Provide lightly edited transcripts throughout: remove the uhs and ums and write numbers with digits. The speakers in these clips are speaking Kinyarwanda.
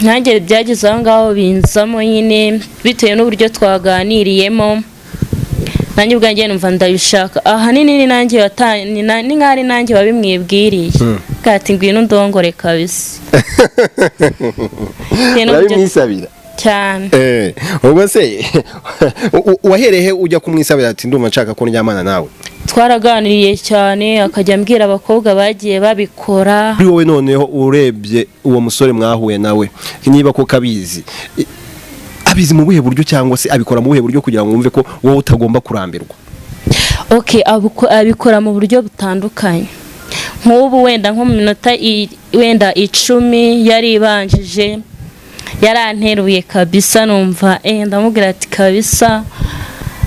nanjye byageze aho ngaho binzamo nyine bitewe n'uburyo twaganiriyemo, nanjye ubwanjye numva ndabishaka. Ahanini ni nanjye ni nk'ari nanjye wabimwibwiriye kati ngwino ndongore kabisa. Urabimwisabira cyane. Ubwo se waherehe ujya kumwisabira ati ndumva nshaka ko ndyamana nawe? Twaraganiriye cyane akajya ambwira abakobwa bagiye babikora. Kuri wowe noneho urebye uwo musore mwahuye nawe niba ko kabizi abizi mu buhe buryo cyangwa se abikora mu buhe buryo kugira ngo wumve ko wowe utagomba kurambirwa? Okay, abikora mu buryo butandukanye. Nk'ubu wenda nko mu minota wenda 10 yari ibanjije yaranteruye kabisa, numva ndamubwira ati kabisa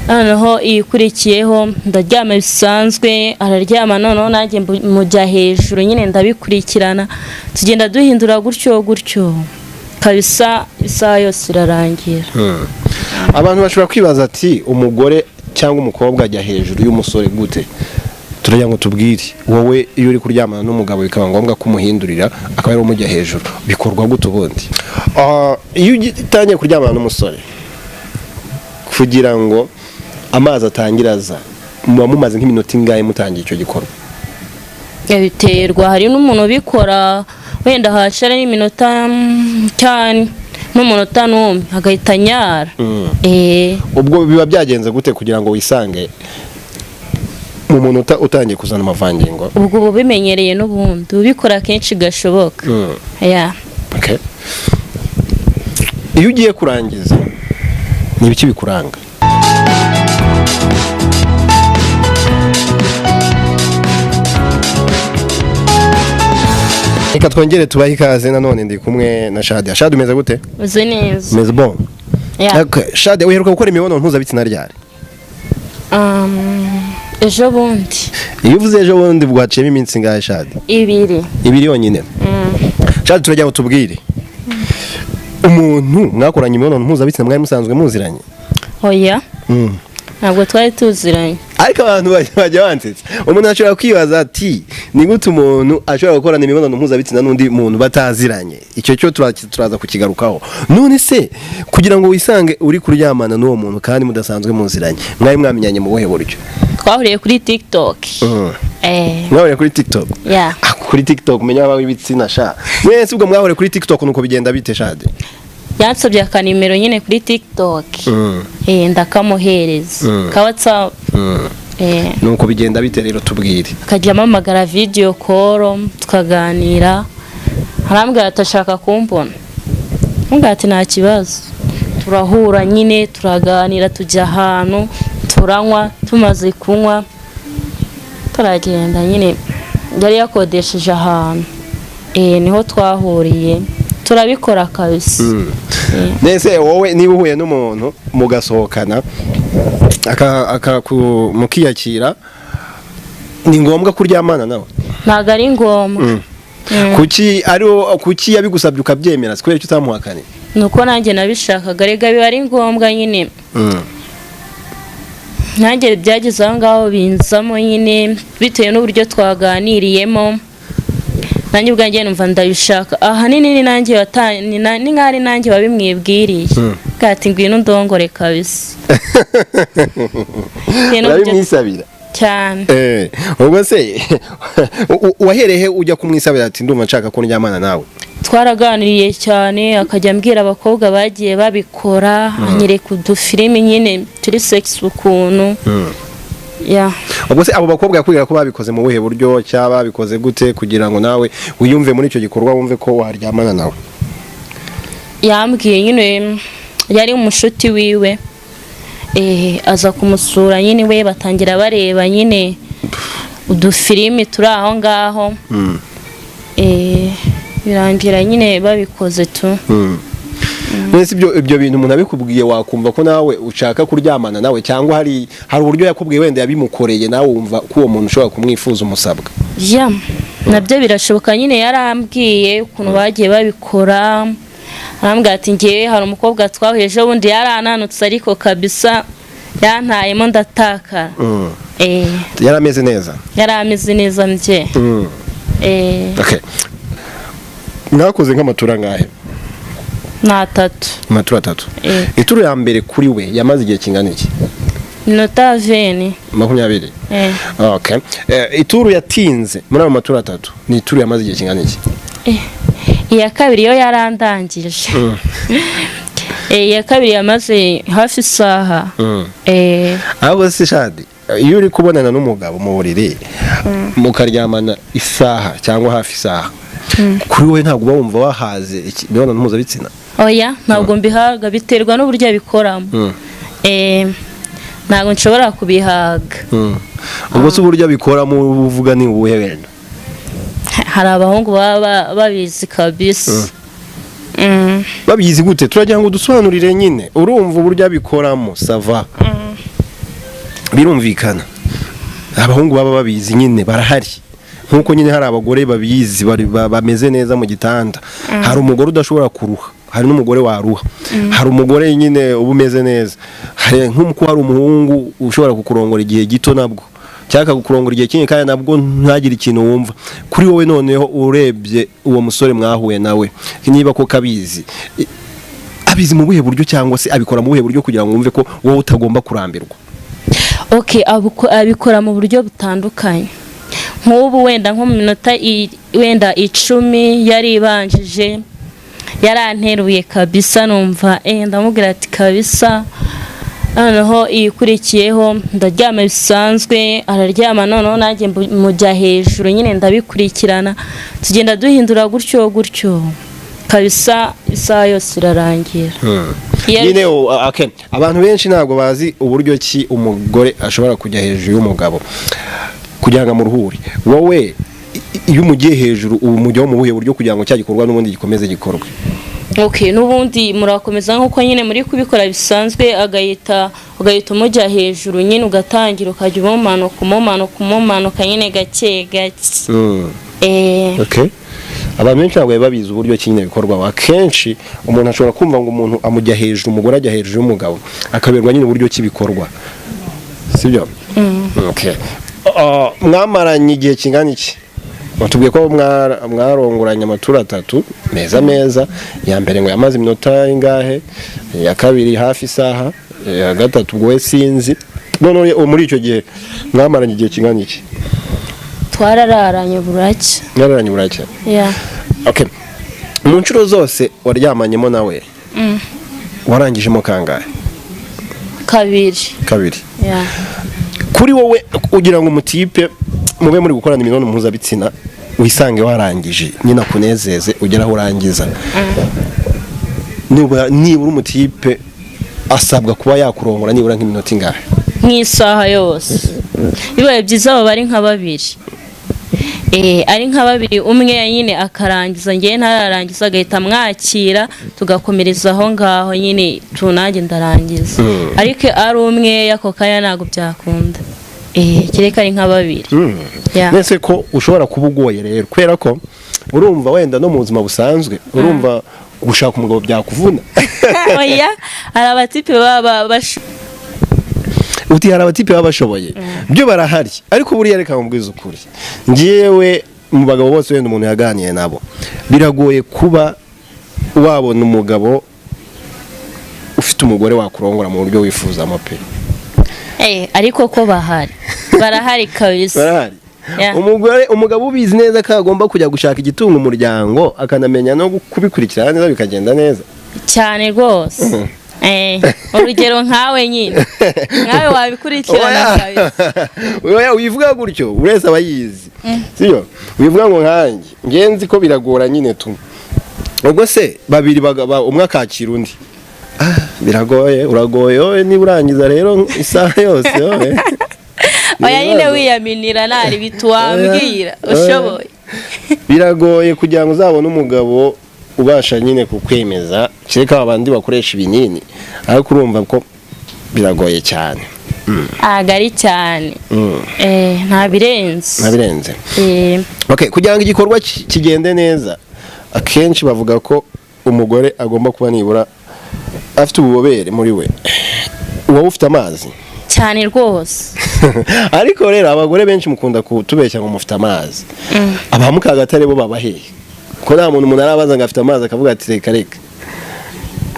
noneho ikurikiyeho ndaryama bisanzwe, araryama noneho nanjye mujya hejuru nyine ndabikurikirana, tugenda duhindura gutyo gutyo kabisa, isaha yose irarangira. Abantu bashobora kwibaza ati umugore cyangwa umukobwa ajya hejuru y'umusore gute? Turagira ngo tubwire wowe iyo uri kuryamana n'umugabo bikaba ngombwa kumuhindurira akaba ari umujya hejuru, bikorwa gute ubundi? Iyo ugitangiye kuryamana n'umusore kugira ngo amazi atangiraza muba mumaze nk'iminota ingahe mutangiye icyo gikorwa? Biterwa, hari n'umuntu ubikora wenda hashara n'iminota cyane n'umunota n'umwe agahita nyara. Ubwo biba byagenze gute kugira ngo wisange mu munota utangiye kuzana amavangingo? Ubwo bubimenyereye n'ubundi ubikora kenshi gashoboka. Okay. Iyo ugiye kurangiza ni ibiki bikuranga? Reka twongere tubahe ikaze nanone, ndi kumwe na Shade. Shade umeze gute? Uze neza. Umeze bon? Okay. Shade, uheruka gukora imibonano mpuzabitsina ryari? Ejo bundi. Iyo uvuze ejo bundi bwaciyemo iminsi ingahe Shade? 2. 2 yonyine? Shade, turajya ngo tubwire umuntu mwakoranye imibonano mpuzabitsina mwari musanzwe muziranye? Oya. Ntabwo twari tuziranye. Ariko abantu bajya bansetsa, umuntu ashobora kwibaza ati ni gute umuntu ashobora gukorana imibonano mpuzabitsina n'undi muntu bataziranye? Icyo cyo turaza kukigarukaho. None se kugira ngo wisange uri kuryamana n'uwo muntu kandi mudasanzwe muziranye, mwari mwamenyanye mu buhe buryo? Twahuriye kuri TikTok. Mwahuriye kuri TikTok? Kuri TikTok umenya abawe ibitsina sha. Mwese ubwo mwahuriye kuri TikTok nuko bigenda bite Shade? Yansabye akanimero nyine kuri TikTok. Ndakamuhereza ka WhatsApp. Nuko bigenda bite rero tubwire? Akajya amamagara video call tukaganira, arambwira atashaka kumbona, mbwira ati nta kibazo, turahura nyine turaganira, tujya ahantu turanywa, tumaze kunywa turagenda nyine, yari yakodesheje ahantu niho twahuriye turabikora kabisa. Nese wowe niba uhuye n'umuntu mugasohokana mukiyakira, ni ngombwa kuryamana nawe? Ntago ari ngombwa. Kuki yabigusabye ukabyemera? Sikwereka icyo utamuhakanye? Nuko nanjye nabishakaga, rega biba ari ngombwa nyine. Nanjye byageze aho ngaho binzamo nyine bitewe n'uburyo twaganiriyemo, nanjye ubwanjye numva ndabishaka. Ahanini ni nanjye ni nk'ari nanjye wabimwibwiriye kati ngwino ndongore kabisa. Urabimwisabira cyane. Ubwo se waherehe ujya kumwisabira ati ndumva nshaka ko ndyamana nawe? Twaraganiriye cyane akajya ambwira abakobwa bagiye babikora, anyereka udufilimi nyine turi sex ukuntu. Ubwo se abo bakobwa yakubwira ko babikoze mu buhe buryo cyaba babikoze gute kugira ngo nawe wiyumve muri icyo gikorwa wumve ko waryamana nawe? Yambwiye nyine yari umushuti wiwe, aza kumusura nyine, we batangira bareba nyine udufilimi turi aho ngaho, birangira nyine babikoze tu. Nese ibyo bintu umuntu abikubwiye wakumva ko nawe ushaka kuryamana nawe, cyangwa hari uburyo yakubwiye wenda yabimukoreye nawe wumva ko uwo muntu ushobora kumwifuza umusabwa? Nabyo birashoboka nyine, yarambwiye ukuntu bagiye babikora, arambwira ati ngiye hari umukobwa twahuye ejo bundi yarananutse ariko kabisa yantayemo ndatakara. Yarameze neza? Yarameze neza mje. Okay. Mwakoze nk'amatura ngahe? n'atatu. amaturo atatu. Ituro ya mbere kuri we yamaze igihe kingana iki? Minota 20. 20. Okay. Ituro yatinze muri ayo maturo atatu ni ituro yamaze igihe kingana iki? Iya kabiri yo yarandangije. Iya kabiri yamaze hafi isaha. Abo se shadi iyo uri kubonana n'umugabo mu buriri mukaryamana isaha cyangwa hafi isaha kuri we ntabwo uba wumva wahaze imibonano mpuzabitsina? Oya, ntabwo mbihaga, biterwa n'uburyo abikoramo. Ntabwo nshobora kubihaga. Ubwo se uburyo abikoramo uvuga ni ubuhe wenda? Hari abahungu baba babizi kabisa. Babizi gute? Turagira ngo dusobanurire nyine. Urumva uburyo abikoramo sava. Birumvikana. Abahungu baba babizi nyine barahari. Nkuko nyine hari abagore babizi bameze neza mu gitanda. Hari umugore udashobora kuruha, hari n'umugore waruha. Hari umugore nyine ubumeze neza. Hari nk'uko hari umuhungu ushobora kukurongora igihe gito nabwo. Cyaka kukurongora igihe kinini kandi nabwo ntagire ikintu wumva. Kuri wowe noneho urebye uwo musore mwahuye nawe niba ko kabizi abizi mu buhe buryo cyangwa se abikora mu buhe buryo kugira ngo wumve ko wowe utagomba kurambirwa? Okay, abikora mu buryo butandukanye. Nk'ubu wenda nko mu minota wenda 10 yari ibanjije yaranteruye kabisa, numva ndamubwira ati kabisa noneho ikurikiyeho ndaryama bisanzwe, araryama noneho nanjye mujya hejuru nyine ndabikurikirana, tugenda duhindura gutyo kabisa, isaha yose irarangira. Nyine abantu benshi ntabwo bazi uburyo ki umugore ashobora kujya hejuru y'umugabo kugira ngo amuruhure. Wowe iyo umugiye hejuru ubu mujyaho mu buhe buryo kugira ngo cya gikorwa n'ubundi gikomeze gikorwe? Okay, n'ubundi murakomeza nkuko nyine muri kubikora bisanzwe, ugahita umujya hejuru nyine ugatangira ukajya umumanuka nyine gake. Okay. Abantu benshi ntabwo babizi uburyo nyine bikorwa. Akenshi umuntu ashobora kumva ngo umuntu amujya hejuru, umugore ajya hejuru y'umugabo, akaberwa nyine uburyo kibikora. Sibyo? Okay. Mwamaranye igihe kingana iki? Batubwiye ko mwarongoranye amaturo atatu meza. Ya mbere ngo yamaze iminota ingahe, ya kabiri hafi isaha, ya gatatu ubwo sinzi. None muri icyo gihe mwamaranye igihe kingana iki? Twarararanye buracya. Yeah. Okay. Mu nshuro zose waryamanyemo nawe warangijemo kangahe? Kabiri. Yeah. Kuri wowe ugira ngo umutipe mube muri gukorana imibonano mpuzabitsina wisange warangije nyina kunezeze ugera aho urangiza, nibura umutipe asabwa kuba yakurongora nibura nk'iminota ingahe? Nk'isaha yose. Bibaye byiza baba ari nka babiri. Ari nka babiri, umwe nyine akarangiza, ngiye ntararangiza agahita mwakira tugakomereza aho ngaho nyine tunange ndarangiza. Ariko ari umwe yako kaya ntago byakunda. Kireka ari nka babiri. Nese ko ushobora kubugoye rero kwera ko urumva wenda no mu buzima busanzwe urumva gushaka umugabo byakuvuna. Oya, hari abatipe baba hari abatipe baba bashoboye byo barahari, ariko buriya reka mubwiza ukuri, ngiyewe mu bagabo bose wenda umuntu yaganiye nabo biragoye kuba wabona umugabo ufite umugore wakurongora mu buryo wifuzamo pe. Ariko ko barahari kabisa. Barahari. Umugabo ubizi neza ko agomba kujya gushaka igitunga umuryango akanamenya no kubikurikirana neza bikagenda neza cyane rwose. Urugero nkawe nyine nkawe wabikurikirana kabisa. Oya, wivuga gutyo urese abayizi. Sibyo? Wivuga ngo nkanjye ngenzi ko biragora nyine tu. Ubwo se babiri umwe akakira undi. Biragoye, uragoye niba urangiza rero isaha yose. Oya nyine wiyaminira nari bituwambwira ushoboye. Biragoye kugira ngo uzabone umugabo ubasha nyine kukwemeza, kireka abandi bakoresha ibinini, ariko urumva ko biragoye cyane. Agari cyane. Nta birenze. Okay, kugira ngo igikorwa kigende neza akenshi bavuga ko umugore agomba kuba nibura afite ububobere muri we. Uba ufite amazi cyane rwose. Ariko rero abagore benshi mukunda kutubeshya ngo mufite amazi. Abamukagatare bo babahehe ko nta muntu arabaza ngo afite amazi akavuga ati reka.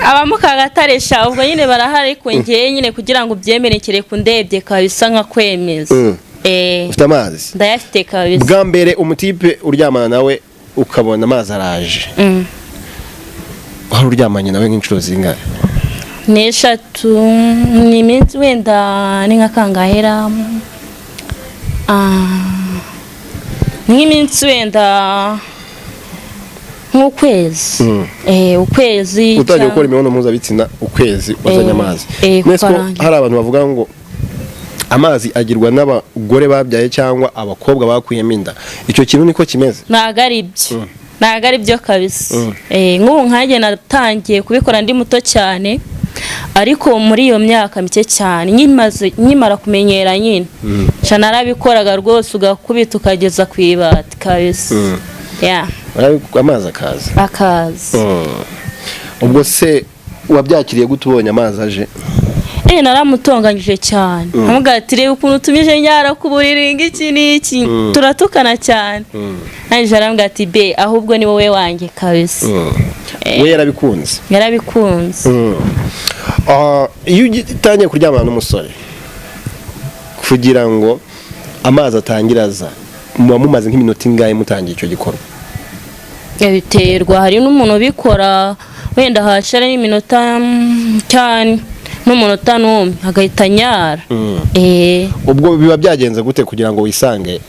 abamukagataresha ubwo nyine barahari ariko ngeye nyine kugira ngo ubyemerekere kundebye kabisa nka kwemeza ufite amazi ndayafite kabisa bwa mbere umutipe uryamana nawe ukabona amazi araje wari uryamanye nawe nk'inshuro zingahe n'eshatu ni iminsi wenda ni nka kangahera nk'iminsi wenda nk'ukwezi ukwezi utangiye gukora imibonano mpuzabitsina ukwezi wazanye amazi nese ko hari abantu bavuga ngo amazi agirwa n'abagore babyaye cyangwa abakobwa bakuyemo inda icyo kintu niko kimeze ntago ari byo kabisa nk'ubu nkanjye natangiye kubikora ndi muto cyane ariko muri iyo myaka mike cyane nkimara kumenyera nyine narabikoraga rwose ugakubita ukageza ku ibati kabisa amazi akaza ubwo se wabyakiriye gute ubonye amazi aje naramutonganyije cyane amuga ati reba ukuntu tumije nyara ku buriri ngiki n'iki turatukana cyane nanjye arambwira ati be ahubwo ni wowe wanjye kabisa we yarabikunze iyo utangiye kuryamana n'umusore kugira ngo amazi atangire aza muba mumaze nk'iminota ingahe mutangiye icyo gikorwa biterwa hari n'umuntu ubikora wenda hashara n'iminota cyane n'umunota n'umwe agahita nyara ubwo biba byagenze gute kugira ngo wisange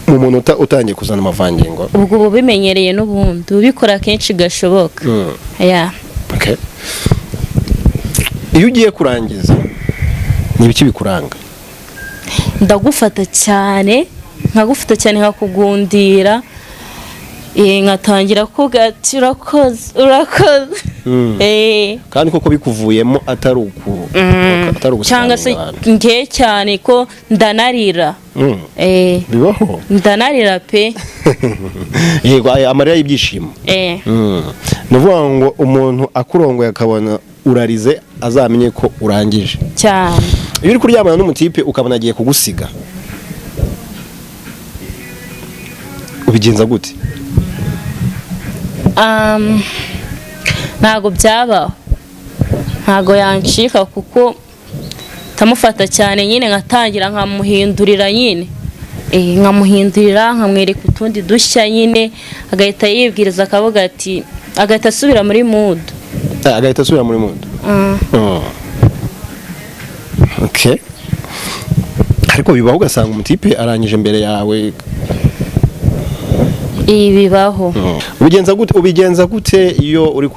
mu munota utangiye kuzana amavangingo ubwo uba ubimenyereye n'ubundi ubikora kenshi gashoboka iyo ugiye kurangiza ni ibiki bikuranga ndagufata cyane nkakugundira nkatangira kugati urakoze kandi koko bikuvuyemo atari cyangwa se ngiye cyane ko ndanarira bibaho ndanarira pe yego amarira y'ibyishimo ni ukuvuga ngo umuntu akurongoye akabona urarize azamenye ko urangije cyane iyo uri kuryamana n'umutipe ukabona agiye kugusiga ubigenza gute ntago byabaho ntago yancika kuko tamufata cyane nyine nkatangira nkamuhindurira nyine nkamwereka utundi dushya nyine agahita yibwiriza akavuga ati agahita asubira muri mood ariko bibaho ugasanga umutipe arangije mbere yawe bibaho ubigenza gute iyo uri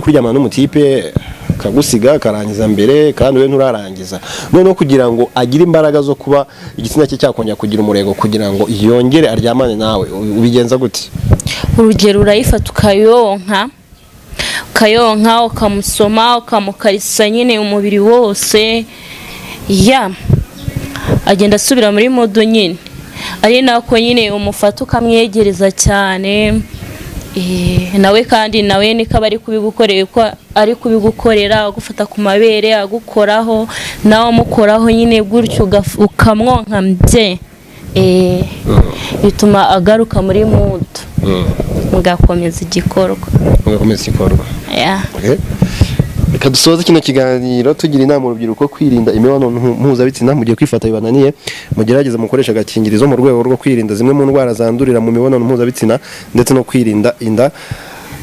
kuryamana n'umutipe akagusiga akarangiza mbere kandi we nturarangiza noneho kugira ngo agire imbaraga zo kuba igitsina cye cyakongera kugira umurego kugira ngo yongere aryamane nawe ubigenza gute urugero urayifata ukayonka ukamusoma ukamukarisa nyine umubiri wose agenda asubira muri modo nyine ari nako nyine umufata ukamwegereza cyane nawe kandi nawe niko aba ari kubigukorera agufata ku mabere agukoraho nawe umukoraho nyine gutyo ukamwonka mbye bituma agaruka muri mood mugakomeza igikorwa reka dusoze kino kiganiro tugira inama urubyiruko kwirinda imibonano mpuzabitsina mu gihe kwifata bibananiye mugerageza mukoresha agakingirizo mu rwego rwo kwirinda zimwe mu ndwara zandurira mu mibonano mpuzabitsina ndetse no kwirinda inda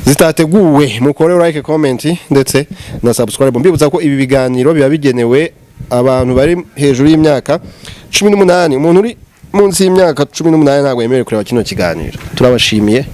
zitateguwe. Mukore like, comment ndetse na subscribe. Mbibutsa ko ibi biganiro biba bigenewe abantu bari hejuru y'imyaka 18. Umuntu uri munsi y'imyaka 18 ntabwo yemerewe kureba kino kiganiro. Turabashimiye.